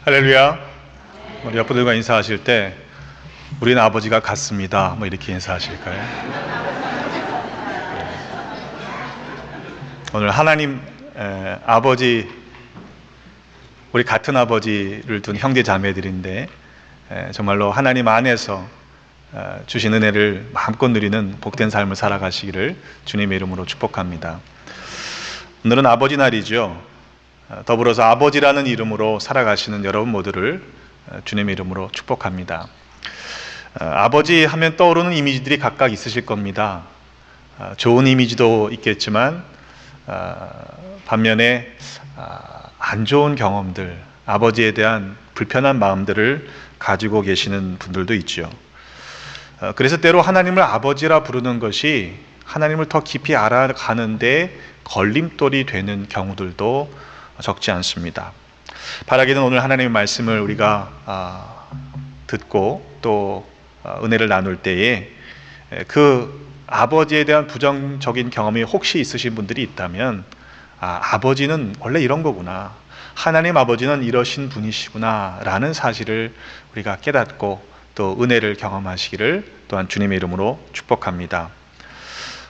할렐루야. 우리 옆분들과 인사하실 때 우리는 아버지가 같습니다. 이렇게 인사하실까요? 오늘 하나님 아버지, 우리 같은 아버지를 둔 형제 자매들인데 정말로 하나님 안에서 주신 은혜를 마음껏 누리는 복된 삶을 살아가시기를 주님의 이름으로 축복합니다. 오늘은 아버지 날이죠. 더불어서 아버지라는 이름으로 살아가시는 여러분 모두를 주님의 이름으로 축복합니다. 아버지 하면 떠오르는 이미지들이 각각 있으실 겁니다. 좋은 이미지도 있겠지만 반면에 안 좋은 경험들, 아버지에 대한 불편한 마음들을 가지고 계시는 분들도 있죠. 그래서 때로 하나님을 아버지라 부르는 것이 하나님을 더 깊이 알아가는데 걸림돌이 되는 경우들도 적지 않습니다. 바라기는 오늘 하나님의 말씀을 우리가 듣고 또 은혜를 나눌 때에 그 아버지에 대한 부정적인 경험이 혹시 있으신 분들이 있다면 아버지는 원래 이런 거구나, 하나님 아버지는 이러신 분이시구나 라는 사실을 우리가 깨닫고 또 은혜를 경험하시기를 또한 주님의 이름으로 축복합니다.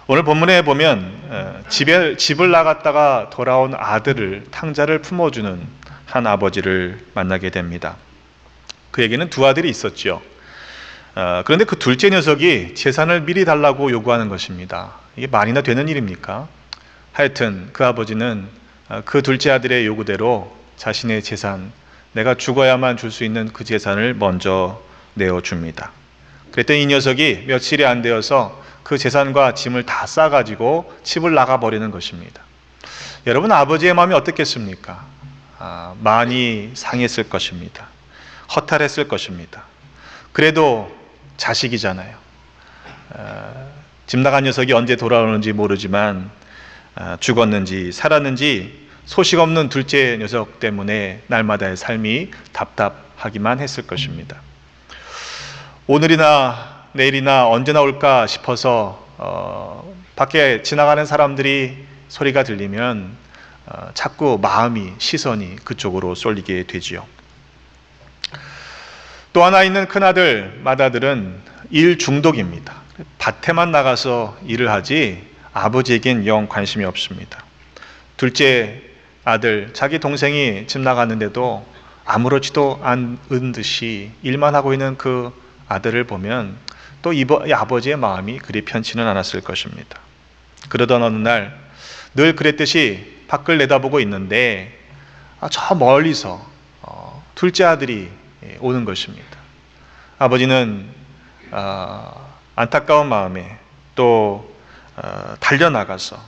오늘 본문에 보면 집을 나갔다가 돌아온 아들을, 탕자를 품어주는 한 아버지를 만나게 됩니다. 그에게는 두 아들이 있었죠. 그런데 그 둘째 녀석이 재산을 미리 달라고 요구하는 것입니다. 이게 말이나 되는 일입니까? 하여튼 그 아버지는 그 둘째 아들의 요구대로 자신의 재산, 내가 죽어야만 줄 수 있는 그 재산을 먼저 내어줍니다. 그랬더니 이 녀석이 며칠이 안 되어서 그 재산과 짐을 다 싸가지고 집을 나가버리는 것입니다. 여러분, 아버지의 마음이 어떻겠습니까? 많이 상했을 것입니다. 허탈했을 것입니다. 그래도 자식이잖아요. 집 나간 녀석이 언제 돌아오는지 모르지만 죽었는지 살았는지 소식 없는 둘째 녀석 때문에 날마다의 삶이 답답하기만 했을 것입니다. 오늘이나 내일이나 언제나 올까 싶어서 밖에 지나가는 사람들이 소리가 들리면 자꾸 마음이, 시선이 그쪽으로 쏠리게 되지요. 또 하나 있는 큰아들, 맏아들은 일 중독입니다. 밭에만 나가서 일을 하지 아버지에겐 영 관심이 없습니다. 둘째 아들, 자기 동생이 집 나갔는데도 아무렇지도 않은 듯이 일만 하고 있는 그 아들을 보면 또 이 아버지의 마음이 그리 편치는 않았을 것입니다. 그러던 어느 날 늘 그랬듯이 밖을 내다보고 있는데 저 멀리서 둘째 아들이 오는 것입니다. 아버지는 안타까운 마음에 또 달려나가서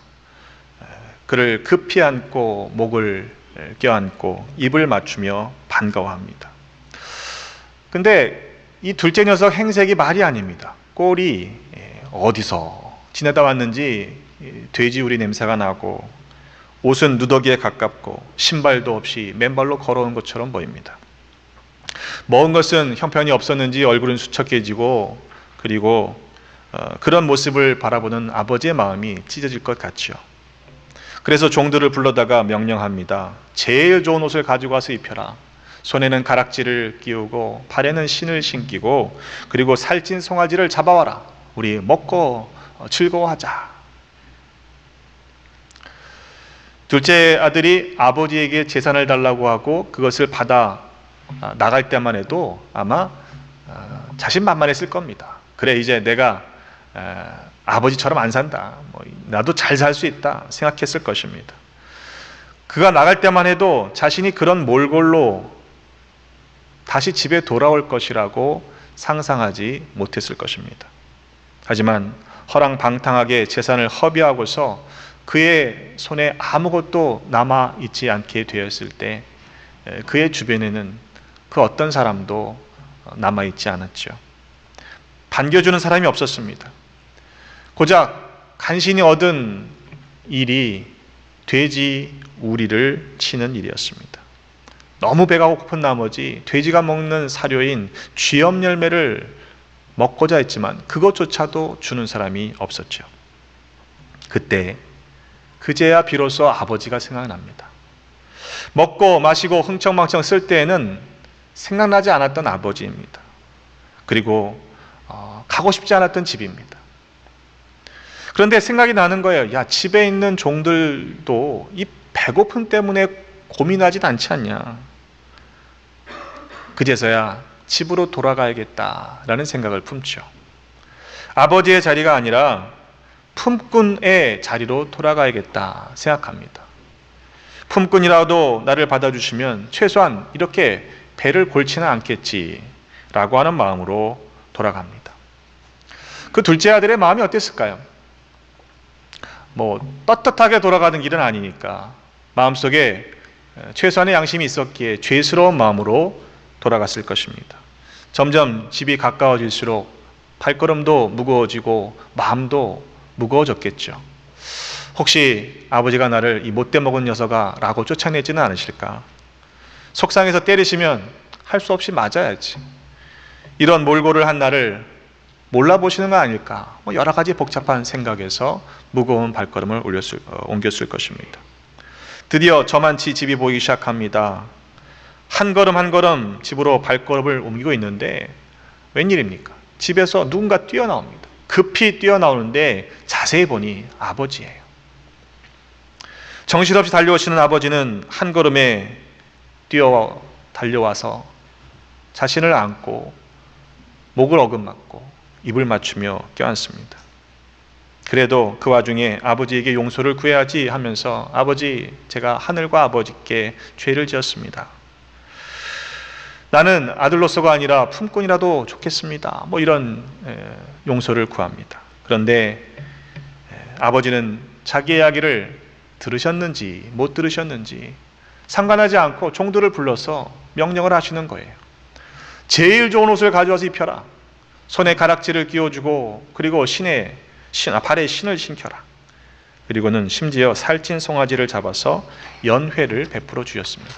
그를 급히 안고 목을 껴안고 입을 맞추며 반가워합니다. 근데 이 둘째 녀석 행색이 말이 아닙니다. 꼴이 어디서 지내다 왔는지 돼지우리 냄새가 나고 옷은 누더기에 가깝고 신발도 없이 맨발로 걸어온 것처럼 보입니다. 먹은 것은 형편이 없었는지 얼굴은 수척해지고, 그리고 그런 모습을 바라보는 아버지의 마음이 찢어질 것 같죠. 그래서 종들을 불러다가 명령합니다. 제일 좋은 옷을 가지고 와서 입혀라. 손에는 가락지를 끼우고 발에는 신을 신기고 그리고 살찐 송아지를 잡아와라. 우리 먹고 즐거워하자. 둘째 아들이 아버지에게 재산을 달라고 하고 그것을 받아 나갈 때만 해도 아마 자신만만했을 겁니다. 그래, 이제 내가 아버지처럼 안 산다, 나도 잘 살 수 있다 생각했을 것입니다. 그가 나갈 때만 해도 자신이 그런 몰골로 다시 집에 돌아올 것이라고 상상하지 못했을 것입니다. 하지만 허랑방탕하게 재산을 허비하고서 그의 손에 아무것도 남아있지 않게 되었을 때 그의 주변에는 그 어떤 사람도 남아있지 않았죠. 반겨주는 사람이 없었습니다. 고작 간신히 얻은 일이 돼지 우리를 치는 일이었습니다. 너무 배가 고픈 나머지 돼지가 먹는 사료인 쥐염 열매를 먹고자 했지만 그것조차도 주는 사람이 없었죠. 그때 그제야 비로소 아버지가 생각납니다. 먹고 마시고 흥청망청 쓸 때에는 생각나지 않았던 아버지입니다. 그리고 가고 싶지 않았던 집입니다. 그런데 생각이 나는 거예요. 야, 집에 있는 종들도 이 배고픔 때문에 고민하진 않지 않냐. 그제서야 집으로 돌아가야겠다라는 생각을 품죠. 아버지의 자리가 아니라 품꾼의 자리로 돌아가야겠다 생각합니다. 품꾼이라도 나를 받아주시면 최소한 이렇게 배를 골치는 않겠지라고 하는 마음으로 돌아갑니다. 그 둘째 아들의 마음이 어땠을까요? 떳떳하게 돌아가는 길은 아니니까 마음속에 최소한의 양심이 있었기에 죄스러운 마음으로 돌아갔을 것입니다. 점점 집이 가까워질수록 발걸음도 무거워지고 마음도 무거워졌겠죠. 혹시 아버지가 나를 이 못돼 먹은 녀석아 라고 쫓아내지는 않으실까? 속상해서 때리시면 할 수 없이 맞아야지. 이런 몰골을 한 나를 몰라보시는 거 아닐까? 여러 가지 복잡한 생각에서 무거운 발걸음을 옮겼을 것입니다. 드디어 저만치 집이 보이기 시작합니다. 한 걸음 한 걸음 집으로 발걸음을 옮기고 있는데 웬일입니까? 집에서 누군가 뛰어나옵니다. 급히 뛰어나오는데 자세히 보니 아버지예요. 정신없이 달려오시는 아버지는 한 걸음에 달려와서 자신을 안고 목을 어긋맞고 입을 맞추며 껴안습니다. 그래도 그 와중에 아버지에게 용서를 구해야지 하면서 아버지, 제가 하늘과 아버지께 죄를 지었습니다. 나는 아들로서가 아니라 품꾼이라도 좋겠습니다. 이런 용서를 구합니다. 그런데 아버지는 자기 이야기를 들으셨는지 못 들으셨는지 상관하지 않고 종들을 불러서 명령을 하시는 거예요. 제일 좋은 옷을 가져와서 입혀라. 손에 가락지를 끼워주고 그리고 발에 신을 신겨라. 그리고는 심지어 살찐 송아지를 잡아서 연회를 베풀어 주셨습니다.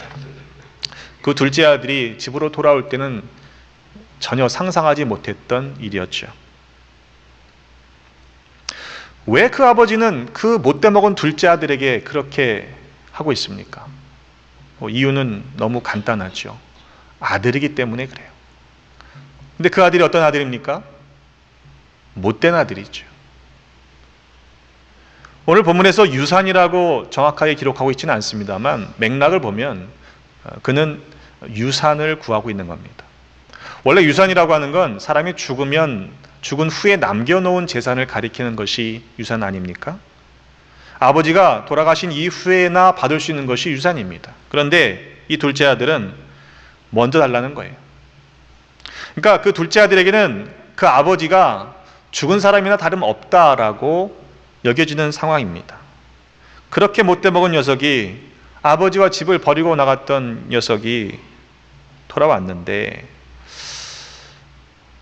그 둘째 아들이 집으로 돌아올 때는 전혀 상상하지 못했던 일이었죠. 왜 그 아버지는 그 못돼 먹은 둘째 아들에게 그렇게 하고 있습니까? 이유는 너무 간단하죠. 아들이기 때문에 그래요. 근데 그 아들이 어떤 아들입니까? 못된 아들이죠. 오늘 본문에서 유산이라고 정확하게 기록하고 있지는 않습니다만 맥락을 보면 그는 유산을 구하고 있는 겁니다. 원래 유산이라고 하는 건 사람이 죽은 후에 남겨놓은 재산을 가리키는 것이 유산 아닙니까? 아버지가 돌아가신 이후에나 받을 수 있는 것이 유산입니다. 그런데 이 둘째 아들은 먼저 달라는 거예요. 그러니까 그 둘째 아들에게는 그 아버지가 죽은 사람이나 다름없다라고 여겨지는 상황입니다. 그렇게 못돼 먹은 녀석이 아버지와 집을 버리고 나갔던 녀석이 돌아왔는데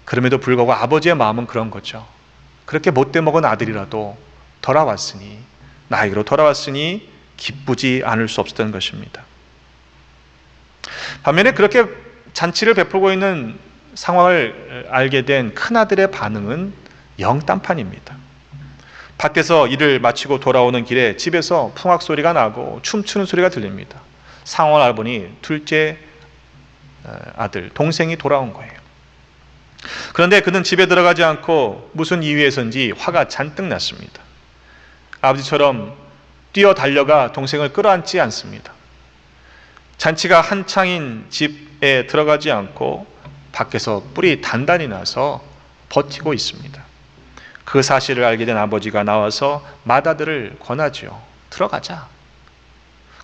그럼에도 불구하고 아버지의 마음은 그런 거죠. 그렇게 못돼 먹은 아들이라도 나에게로 돌아왔으니 기쁘지 않을 수 없었던 것입니다. 반면에 그렇게 잔치를 베풀고 있는 상황을 알게 된 큰아들의 반응은 영딴판입니다. 밖에서 일을 마치고 돌아오는 길에 집에서 풍악 소리가 나고 춤추는 소리가 들립니다. 상황을 알아보니 둘째 아들, 동생이 돌아온 거예요. 그런데 그는 집에 들어가지 않고 무슨 이유에선지 화가 잔뜩 났습니다. 아버지처럼 뛰어 달려가 동생을 끌어안지 않습니다. 잔치가 한창인 집에 들어가지 않고 밖에서 뿔이 단단히 나서 버티고 있습니다. 그 사실을 알게 된 아버지가 나와서 맏아들을 권하죠. 들어가자.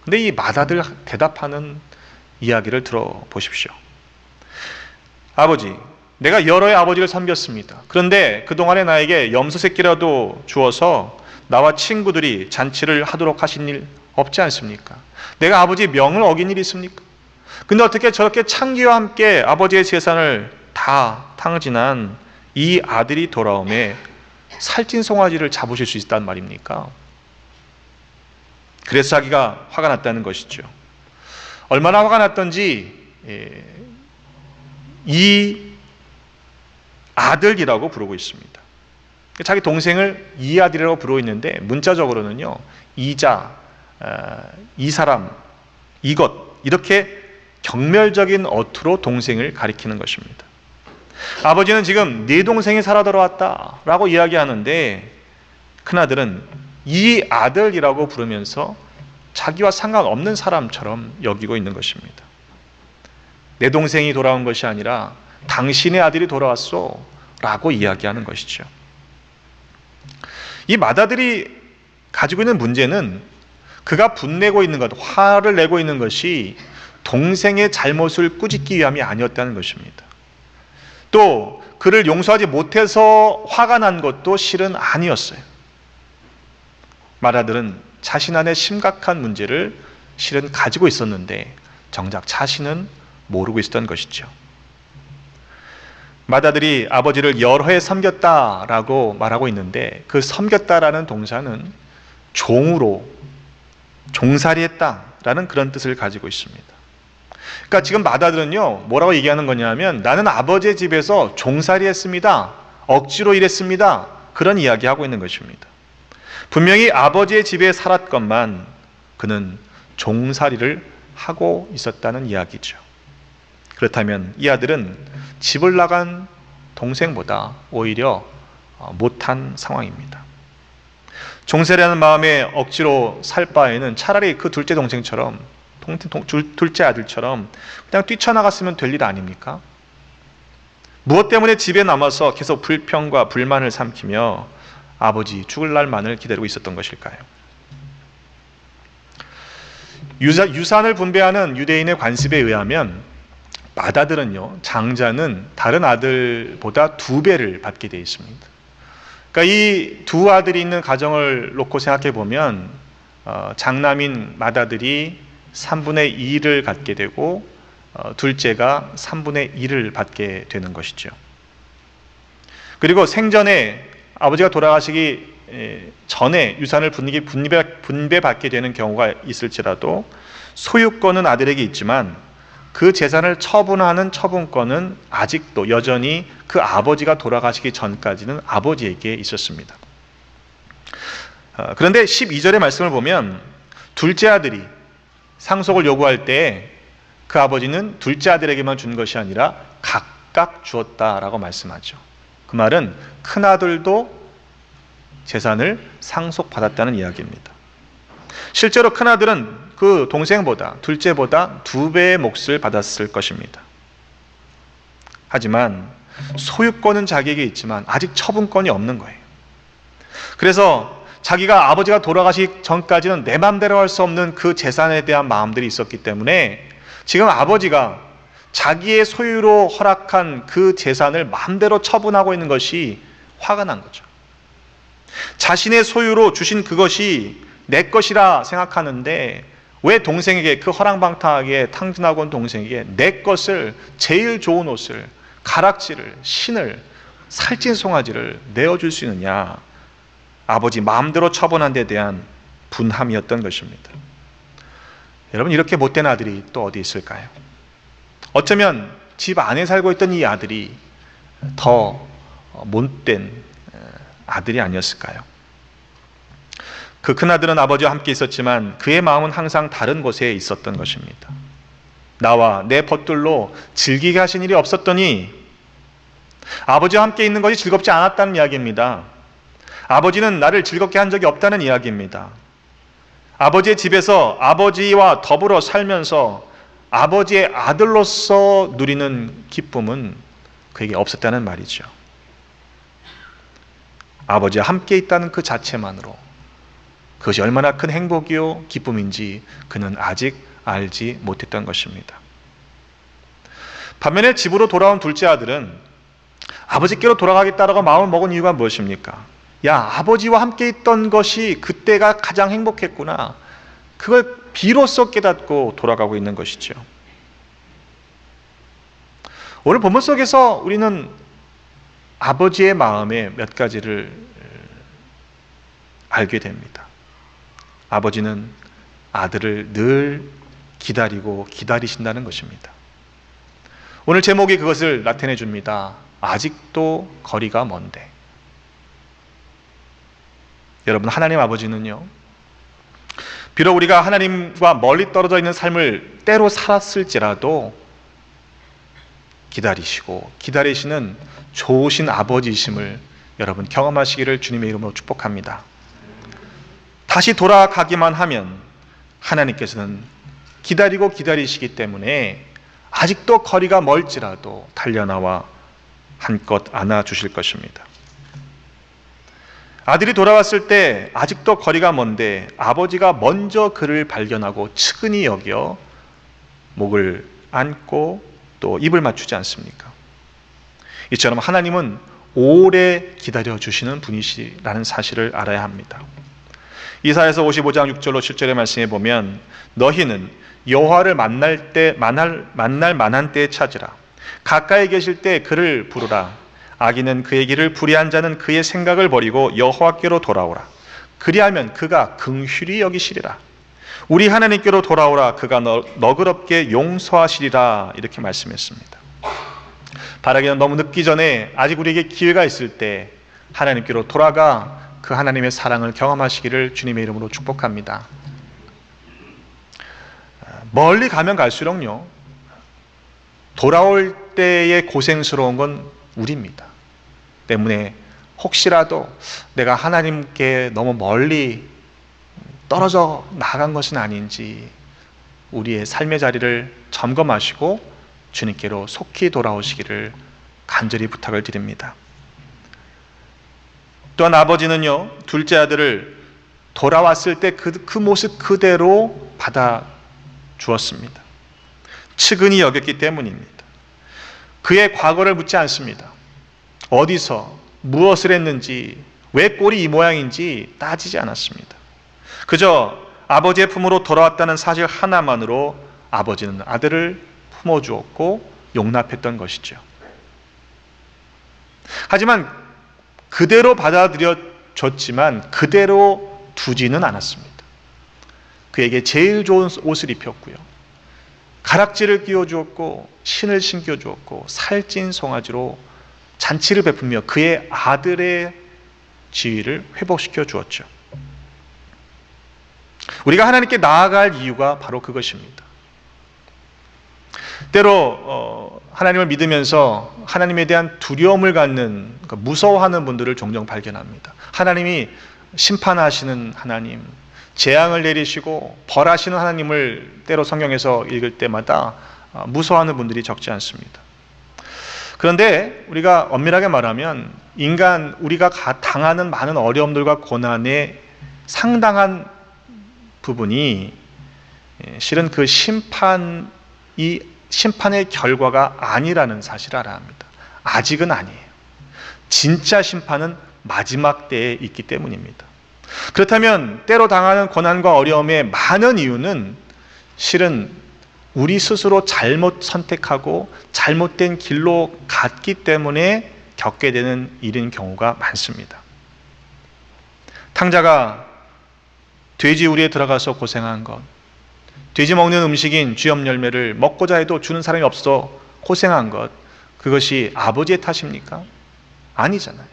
근데 이 맏아들 대답하는 이야기를 들어보십시오. 아버지, 내가 여러 해 아버지를 섬겼습니다. 그런데 그동안에 나에게 염소 새끼라도 주어서 나와 친구들이 잔치를 하도록 하신 일 없지 않습니까? 내가 아버지 명을 어긴 일이 있습니까? 근데 어떻게 저렇게 창기와 함께 아버지의 재산을 다 탕진한 이 아들이 돌아오매 살찐 송아지를 잡으실 수 있단 말입니까? 그래서 자기가 화가 났다는 것이죠. 얼마나 화가 났던지 이 아들이라고 부르고 있습니다. 자기 동생을 이 아들이라고 부르고 있는데 문자적으로는요, 이자, 이 사람, 이것 이렇게 경멸적인 어투로 동생을 가리키는 것입니다. 아버지는 지금 네 동생이 살아 돌아왔다 라고 이야기하는데 큰아들은 이 아들이라고 부르면서 자기와 상관없는 사람처럼 여기고 있는 것입니다. 내 동생이 돌아온 것이 아니라 당신의 아들이 돌아왔소 라고 이야기하는 것이죠. 이 맏아들이 가지고 있는 문제는 그가 분내고 있는 것, 화를 내고 있는 것이 동생의 잘못을 꾸짖기 위함이 아니었다는 것입니다. 또 그를 용서하지 못해서 화가 난 것도 실은 아니었어요. 맏아들은 자신 안에 심각한 문제를 실은 가지고 있었는데 정작 자신은 모르고 있었던 것이죠. 맏아들이 아버지를 여러 해 섬겼다라고 말하고 있는데 그 섬겼다라는 동사는 종으로 종살이했다라는 그런 뜻을 가지고 있습니다. 그러니까 지금 맏아들은요 뭐라고 얘기하는 거냐면 나는 아버지의 집에서 종살이했습니다. 억지로 일했습니다. 그런 이야기하고 있는 것입니다. 분명히 아버지의 집에 살았건만 그는 종살이를 하고 있었다는 이야기죠. 그렇다면 이 아들은 집을 나간 동생보다 오히려 못한 상황입니다. 종살이라는 마음에 억지로 살 바에는 차라리 그 둘째 동생처럼 둘째 아들처럼 그냥 뛰쳐나갔으면 될 일 아닙니까? 무엇 때문에 집에 남아서 계속 불평과 불만을 삼키며 아버지 죽을 날만을 기다리고 있었던 것일까요? 유산을 분배하는 유대인의 관습에 의하면 맏아들은요, 장자는 다른 아들보다 2배를 받게 되어 있습니다. 그러니까 이 두 아들이 있는 가정을 놓고 생각해 보면 장남인 맏아들이 3분의 2를 갖게 되고 둘째가 3분의 1을 받게 되는 것이죠. 그리고 생전에 아버지가 돌아가시기 전에 유산을 분배받게 되는 경우가 있을지라도 소유권은 아들에게 있지만 그 재산을 처분하는 처분권은 아직도 여전히 그 아버지가 돌아가시기 전까지는 아버지에게 있었습니다. 그런데 12절의 말씀을 보면 둘째 아들이 상속을 요구할 때 그 아버지는 둘째 아들에게만 준 것이 아니라 각각 주었다라고 말씀하죠. 그 말은 큰 아들도 재산을 상속받았다는 이야기입니다. 실제로 큰 아들은 그 동생보다 둘째보다 2배의 몫을 받았을 것입니다. 하지만 소유권은 자기에게 있지만 아직 처분권이 없는 거예요. 그래서 자기가 아버지가 돌아가시기 전까지는 내 마음대로 할 수 없는 그 재산에 대한 마음들이 있었기 때문에 지금 아버지가 자기의 소유로 허락한 그 재산을 마음대로 처분하고 있는 것이 화가 난 거죠. 자신의 소유로 주신 그것이 내 것이라 생각하는데 왜 동생에게, 그 허랑방탕하게 탕진하고 온 동생에게 내 것을, 제일 좋은 옷을, 가락지를, 신을, 살찐 송아지를 내어줄 수 있느냐. 아버지 마음대로 처분한 데 대한 분함이었던 것입니다. 여러분, 이렇게 못된 아들이 또 어디 있을까요? 어쩌면 집 안에 살고 있던 이 아들이 더 못된 아들이 아니었을까요? 그 큰아들은 아버지와 함께 있었지만 그의 마음은 항상 다른 곳에 있었던 것입니다. 나와 내 벗들로 즐기게 하신 일이 없었더니 아버지와 함께 있는 것이 즐겁지 않았다는 이야기입니다. 아버지는 나를 즐겁게 한 적이 없다는 이야기입니다. 아버지의 집에서 아버지와 더불어 살면서 아버지의 아들로서 누리는 기쁨은 그에게 없었다는 말이죠. 아버지와 함께 있다는 그 자체만으로 그것이 얼마나 큰 행복이요 기쁨인지 그는 아직 알지 못했던 것입니다. 반면에 집으로 돌아온 둘째 아들은 아버지께로 돌아가겠다라고 마음을 먹은 이유가 무엇입니까? 야, 아버지와 함께 있던 것이 그때가 가장 행복했구나. 그걸 비로소 깨닫고 돌아가고 있는 것이죠. 오늘 본문 속에서 우리는 아버지의 마음의 몇 가지를 알게 됩니다. 아버지는 아들을 늘 기다리고 기다리신다는 것입니다. 오늘 제목이 그것을 나타내 줍니다. 아직도 거리가 먼데. 여러분, 하나님 아버지는요, 비록 우리가 하나님과 멀리 떨어져 있는 삶을 때로 살았을지라도 기다리시고 기다리시는 좋으신 아버지이심을 여러분 경험하시기를 주님의 이름으로 축복합니다. 다시 돌아가기만 하면 하나님께서는 기다리고 기다리시기 때문에 아직도 거리가 멀지라도 달려나와 한껏 안아주실 것입니다. 아들이 돌아왔을 때 아직도 거리가 먼데 아버지가 먼저 그를 발견하고 측은히 여겨 목을 안고 또 입을 맞추지 않습니까? 이처럼 하나님은 오래 기다려주시는 분이시라는 사실을 알아야 합니다. 이사야서 55장 6절로 7절의 말씀에 보면 너희는 여호와를 만날 만한 때에 찾으라. 가까이 계실 때 그를 부르라. 악인은 그의 길을 불의한 자는 그의 생각을 버리고 여호와께로 돌아오라. 그리하면 그가 긍휼히 여기시리라. 우리 하나님께로 돌아오라. 그가 너그럽게 용서하시리라. 이렇게 말씀했습니다. 바라기는 너무 늦기 전에 아직 우리에게 기회가 있을 때 하나님께로 돌아가 그 하나님의 사랑을 경험하시기를 주님의 이름으로 축복합니다. 멀리 가면 갈수록요, 돌아올 때의 고생스러운 건 우리입니다. 때문에 혹시라도 내가 하나님께 너무 멀리 떨어져 나간 것은 아닌지 우리의 삶의 자리를 점검하시고 주님께로 속히 돌아오시기를 간절히 부탁을 드립니다. 또한 아버지는요, 둘째 아들을 돌아왔을 때 그 모습 그대로 받아 주었습니다. 측은히 여겼기 때문입니다. 그의 과거를 묻지 않습니다. 어디서 무엇을 했는지, 왜 꼴이 이 모양인지 따지지 않았습니다. 그저 아버지의 품으로 돌아왔다는 사실 하나만으로 아버지는 아들을 품어주었고 용납했던 것이죠. 하지만 그대로 받아들여졌지만 그대로 두지는 않았습니다. 그에게 제일 좋은 옷을 입혔고요, 가락지를 끼워주었고 신을 신겨주었고 살찐 송아지로 잔치를 베풀며 그의 아들의 지위를 회복시켜 주었죠. 우리가 하나님께 나아갈 이유가 바로 그것입니다. 때로 하나님을 믿으면서 하나님에 대한 두려움을 갖는, 무서워하는 분들을 종종 발견합니다. 하나님이 심판하시는 하나님, 재앙을 내리시고 벌하시는 하나님을 때로 성경에서 읽을 때마다 무서워하는 분들이 적지 않습니다. 그런데 우리가 엄밀하게 말하면 우리가 당하는 많은 어려움들과 고난의 상당한 부분이 실은 그 심판의 결과가 아니라는 사실을 알아야 합니다. 아직은 아니에요. 진짜 심판은 마지막 때에 있기 때문입니다. 그렇다면 때로 당하는 고난과 어려움의 많은 이유는 실은 우리 스스로 잘못 선택하고 잘못된 길로 갔기 때문에 겪게 되는 일인 경우가 많습니다. 탕자가 돼지 우리에 들어가서 고생한 것, 돼지 먹는 음식인 쥐염 열매를 먹고자 해도 주는 사람이 없어 고생한 것, 그것이 아버지의 탓입니까? 아니잖아요.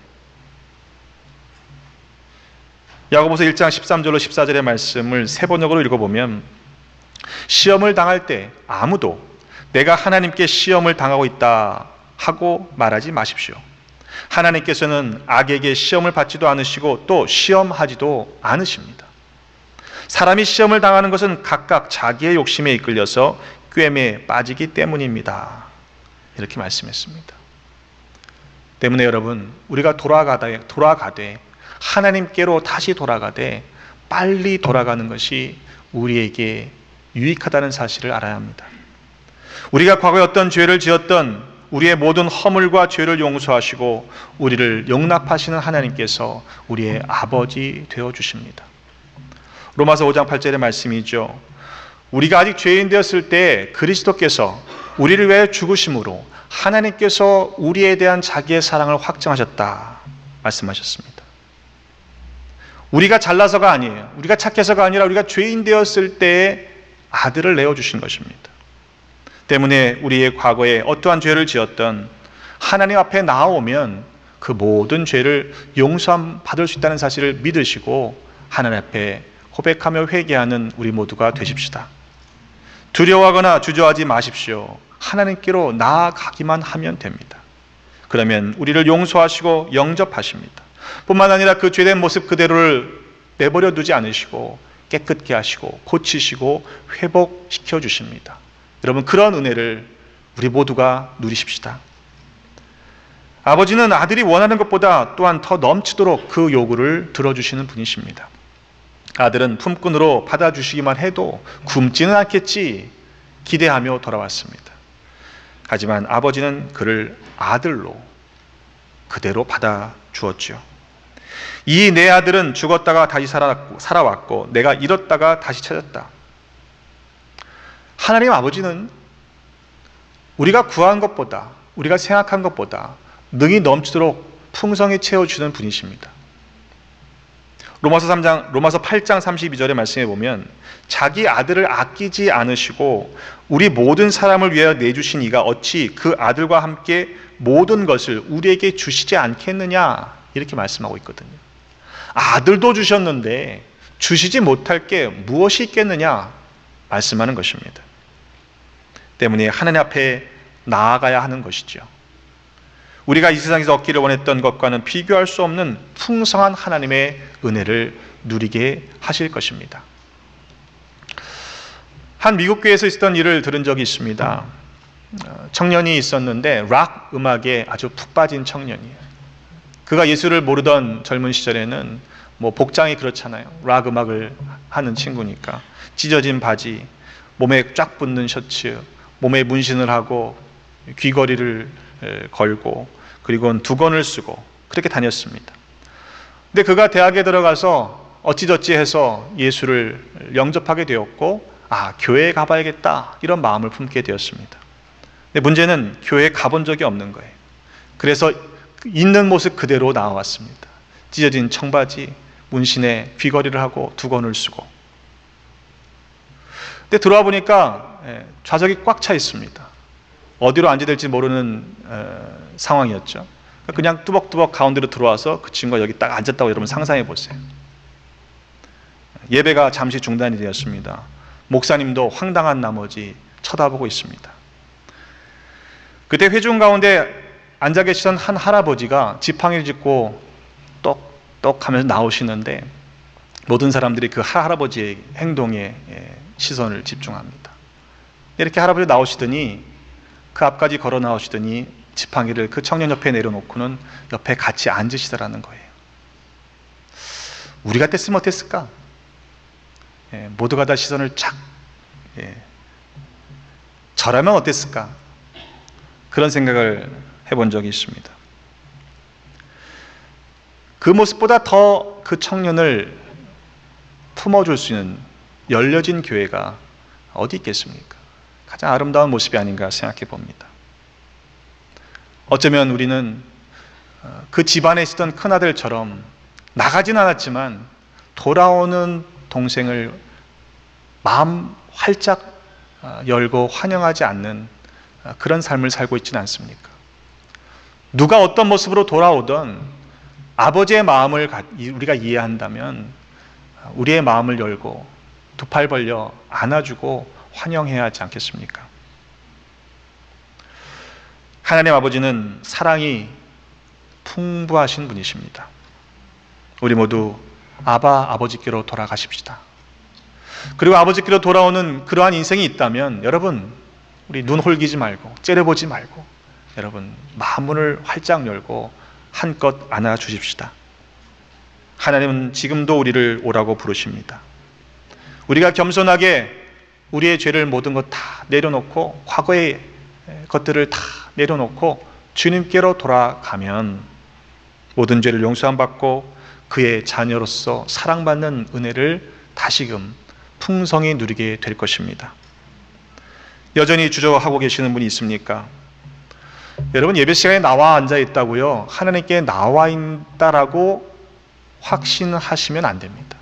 야고보서 1장 13절로 14절의 말씀을 세 번역으로 읽어보면 시험을 당할 때 아무도 내가 하나님께 시험을 당하고 있다 하고 말하지 마십시오. 하나님께서는 악에게 시험을 받지도 않으시고 또 시험하지도 않으십니다. 사람이 시험을 당하는 것은 각각 자기의 욕심에 이끌려서 꿰매에 빠지기 때문입니다. 이렇게 말씀했습니다. 때문에 여러분, 우리가 돌아가되 하나님께로 다시 돌아가되 빨리 돌아가는 것이 우리에게 유익하다는 사실을 알아야 합니다. 우리가 과거에 어떤 죄를 지었던 우리의 모든 허물과 죄를 용서하시고 우리를 용납하시는 하나님께서 우리의 아버지 되어주십니다. 로마서 5장 8절의 말씀이죠. 우리가 아직 죄인 되었을 때 그리스도께서 우리를 위해 죽으심으로 하나님께서 우리에 대한 자기의 사랑을 확증하셨다 말씀하셨습니다. 우리가 잘나서가 아니에요. 우리가 착해서가 아니라 우리가 죄인 되었을 때에 아들을 내어주신 것입니다. 때문에 우리의 과거에 어떠한 죄를 지었던 하나님 앞에 나오면 그 모든 죄를 용서받을 수 있다는 사실을 믿으시고 하나님 앞에 고백하며 회개하는 우리 모두가 되십시다. 두려워하거나 주저하지 마십시오. 하나님께로 나아가기만 하면 됩니다. 그러면 우리를 용서하시고 영접하십니다. 뿐만 아니라 그 죄된 모습 그대로를 내버려 두지 않으시고 깨끗게 하시고 고치시고 회복시켜 주십니다. 여러분, 그런 은혜를 우리 모두가 누리십시다. 아버지는 아들이 원하는 것보다 또한 더 넘치도록 그 요구를 들어주시는 분이십니다. 아들은 품꾼으로 받아주시기만 해도 굶지는 않겠지 기대하며 돌아왔습니다. 하지만 아버지는 그를 아들로 그대로 받아주었지요. 이 내 아들은 죽었다가 다시 살아왔고 내가 잃었다가 다시 찾았다. 하나님 아버지는 우리가 구한 것보다, 우리가 생각한 것보다 능히 넘치도록 풍성히 채워주는 분이십니다. 로마서 8장 32절의 말씀에 보면 자기 아들을 아끼지 않으시고 우리 모든 사람을 위하여 내주신 이가 어찌 그 아들과 함께 모든 것을 우리에게 주시지 않겠느냐, 이렇게 말씀하고 있거든요. 아들도 주셨는데 주시지 못할 게 무엇이 있겠느냐 말씀하는 것입니다. 때문에 하나님 앞에 나아가야 하는 것이죠. 우리가 이 세상에서 얻기를 원했던 것과는 비교할 수 없는 풍성한 하나님의 은혜를 누리게 하실 것입니다. 한 미국 교회에서 있었던 일을 들은 적이 있습니다. 청년이 있었는데 락 음악에 아주 푹 빠진 청년이에요. 그가 예수를 모르던 젊은 시절에는 복장이 그렇잖아요. 락 음악을 하는 친구니까 찢어진 바지, 몸에 쫙 붙는 셔츠, 몸에 문신을 하고 귀걸이를 걸고 그리고 두건을 쓰고 그렇게 다녔습니다. 근데 그가 대학에 들어가서 어찌저찌 해서 예수를 영접하게 되었고, 교회에 가봐야겠다 이런 마음을 품게 되었습니다. 근데 문제는 교회에 가본 적이 없는 거예요. 그래서 있는 모습 그대로 나와왔습니다. 찢어진 청바지, 문신에 귀걸이를 하고 두건을 쓰고. 근데 들어와 보니까 좌석이 꽉 차 있습니다. 어디로 앉아야 될지 모르는 상황이었죠. 그냥 뚜벅뚜벅 가운데로 들어와서 그 친구가 여기 딱 앉았다고 여러분 상상해 보세요. 예배가 잠시 중단이 되었습니다. 목사님도 황당한 나머지 쳐다보고 있습니다. 그때 회중 가운데 앉아 계시던 한 할아버지가 지팡이를 짚고 똑똑 하면서 나오시는데 모든 사람들이 그 할아버지의 행동에 시선을 집중합니다. 이렇게 할아버지 나오시더니 그 앞까지 걸어 나오시더니 지팡이를 그 청년 옆에 내려놓고는 옆에 같이 앉으시더라는 거예요. 우리 같았으면 어땠을까? 모두가 다 시선을 착, 저라면 어땠을까? 그런 생각을 해본 적이 있습니다. 그 모습보다 더 그 청년을 품어줄 수 있는 열려진 교회가 어디 있겠습니까? 가장 아름다운 모습이 아닌가 생각해 봅니다. 어쩌면 우리는 그 집안에 있었던 큰아들처럼 나가진 않았지만 돌아오는 동생을 마음 활짝 열고 환영하지 않는 그런 삶을 살고 있지는 않습니까? 누가 어떤 모습으로 돌아오든 아버지의 마음을 우리가 이해한다면 우리의 마음을 열고 두 팔 벌려 안아주고 환영해야 하지 않겠습니까? 하나님 아버지는 사랑이 풍부하신 분이십니다. 우리 모두 아버지께로 돌아가십시다. 그리고 아버지께로 돌아오는 그러한 인생이 있다면 여러분, 우리 눈 홀기지 말고 째려보지 말고 여러분 마음문을 활짝 열고 한껏 안아주십시다. 하나님은 지금도 우리를 오라고 부르십니다. 우리가 겸손하게 우리의 죄를 모든 것 다 내려놓고 과거의 것들을 다 내려놓고 주님께로 돌아가면 모든 죄를 용서함 받고 그의 자녀로서 사랑받는 은혜를 다시금 풍성히 누리게 될 것입니다. 여전히 주저하고 계시는 분이 있습니까? 여러분, 예배 시간에 나와 앉아 있다고요, 하나님께 나와 있다라고 확신하시면 안 됩니다.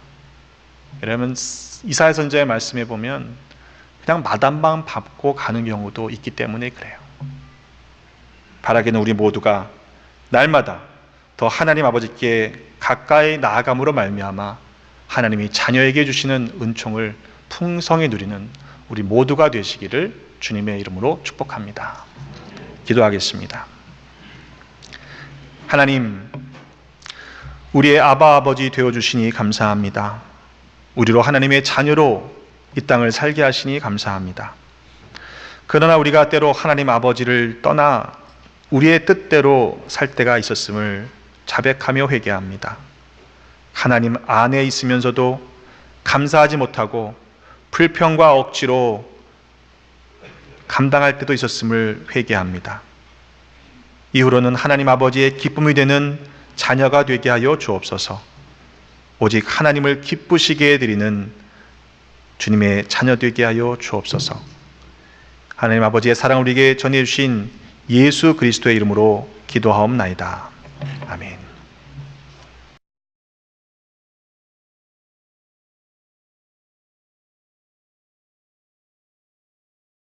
여러분, 이사야 선지자의 말씀에 보면 그냥 마담방 밟고 가는 경우도 있기 때문에 그래요. 바라기는 우리 모두가 날마다 더 하나님 아버지께 가까이 나아감으로 말미암아 하나님이 자녀에게 주시는 은총을 풍성히 누리는 우리 모두가 되시기를 주님의 이름으로 축복합니다. 기도하겠습니다. 하나님, 우리의 아바 아버지 되어주시니 감사합니다. 우리로 하나님의 자녀로 이 땅을 살게 하시니 감사합니다. 그러나 우리가 때로 하나님 아버지를 떠나 우리의 뜻대로 살 때가 있었음을 자백하며 회개합니다. 하나님 안에 있으면서도 감사하지 못하고 불평과 억지로 감당할 때도 있었음을 회개합니다. 이후로는 하나님 아버지의 기쁨이 되는 자녀가 되게 하여 주옵소서. 오직 하나님을 기쁘시게 해드리는 주님의 자녀 되게 하여 주옵소서. 하나님 아버지의 사랑을 우리에게 전해주신 예수 그리스도의 이름으로 기도하옵나이다. 아멘.